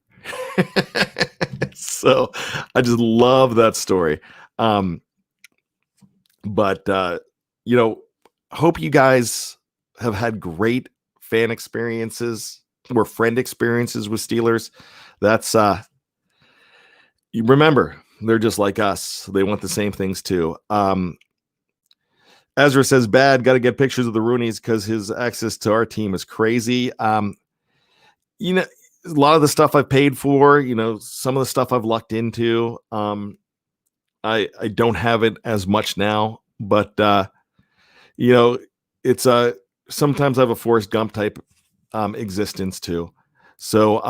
So I just love that story. But hope you guys have had great fan experiences or friend experiences with Steelers. That's you remember, they're just like us. They want the same things too. Ezra says, bad, got to get pictures of the Roonies because his access to our team is crazy. A lot of the stuff I've paid for, some of the stuff I've lucked into. I don't have it as much now, but it's sometimes I have a Forrest Gump type existence too. So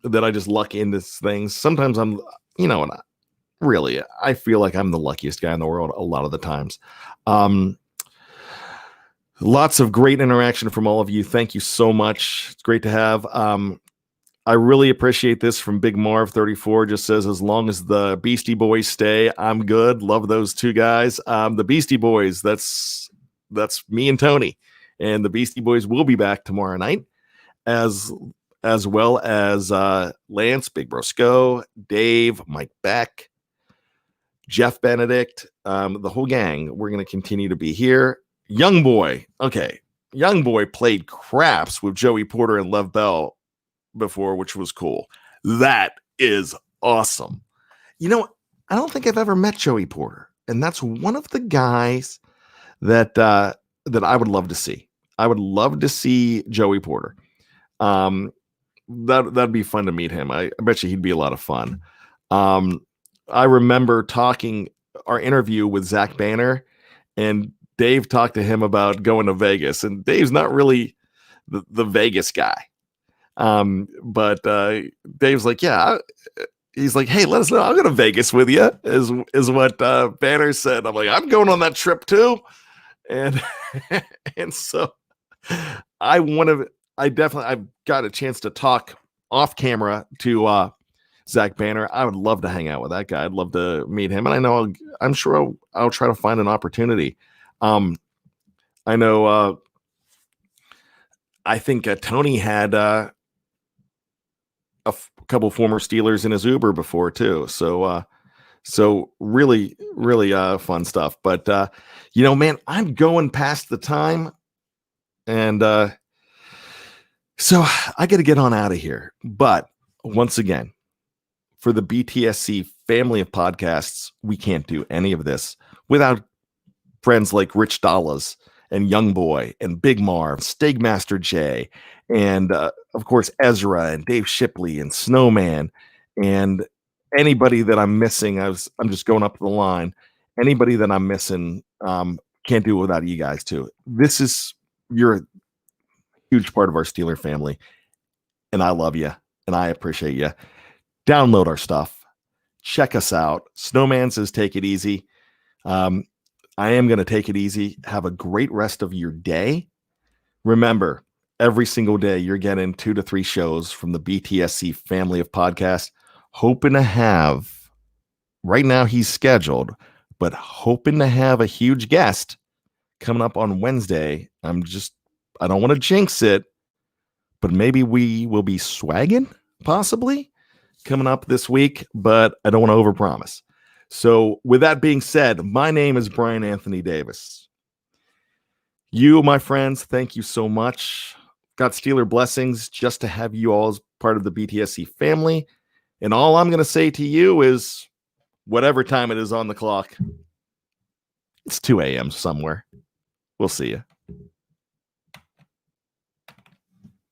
that I just luck into things. Sometimes I'm, really, I feel like I'm the luckiest guy in the world a lot of the times. Lots of great interaction from all of you. Thank you so much. It's great to have. I really appreciate this from Big Marv 34. Just says, as long as the Beastie Boys stay, I'm good. Love those two guys. The Beastie Boys, that's me and Tony. And the Beastie Boys will be back tomorrow night, as well as Lance, Big Brosco, Dave, Mike Beck, Jeff Benedict, the whole gang. We're going to continue to be here. Young Boy. Okay. Young Boy played craps with Joey Porter and Lev Bell before, which was cool. That is awesome. I don't think I've ever met Joey Porter, and that's one of the guys that I would love to see. I would love to see Joey Porter. That'd be fun to meet him. I bet you he'd be a lot of fun. I remember our interview with Zach Banner, and Dave talked to him about going to Vegas, and Dave's not really the Vegas guy. But Dave's like, yeah, he's like, hey, let us know. I'll go to Vegas with you, is what Banner said. I'm like, I'm going on that trip too. And so I've got a chance to talk off camera to Zach Banner. I would love to hang out with that guy. I'd love to meet him. And I'm sure I'll try to find an opportunity. I know, I think Tony had a couple former Steelers in his Uber before too. So really, really fun stuff. But man, I'm going past the time, and so I got to get on out of here. But once again, for the BTSC family of podcasts, we can't do any of this without friends like Rich Dallas and Young Boy and Big Marv, Stegmaster J, and of course Ezra and Dave Shipley and Snowman, and anybody that I'm missing. I'm just going up the line. Anybody that I'm missing, can't do it without you guys too. You're a huge part of our Steeler family, and I love you and I appreciate you. Download our stuff. Check us out. Snowman says, take it easy. I am going to take it easy. Have a great rest of your day. Remember, every single day you're getting 2 to 3 shows from the BTSC family of podcasts. Hoping to have, right now he's scheduled, but hoping to have a huge guest coming up on Wednesday. I don't want to jinx it, but maybe we will be swagging possibly coming up this week, but I don't want to overpromise. So with that being said, my name is Bryan Anthony Davis. You, my friends, thank you so much. Got Steeler blessings just to have you all as part of the BTSC family. And all I'm going to say to you is, whatever time it is on the clock, it's 2 a.m. somewhere. We'll see you.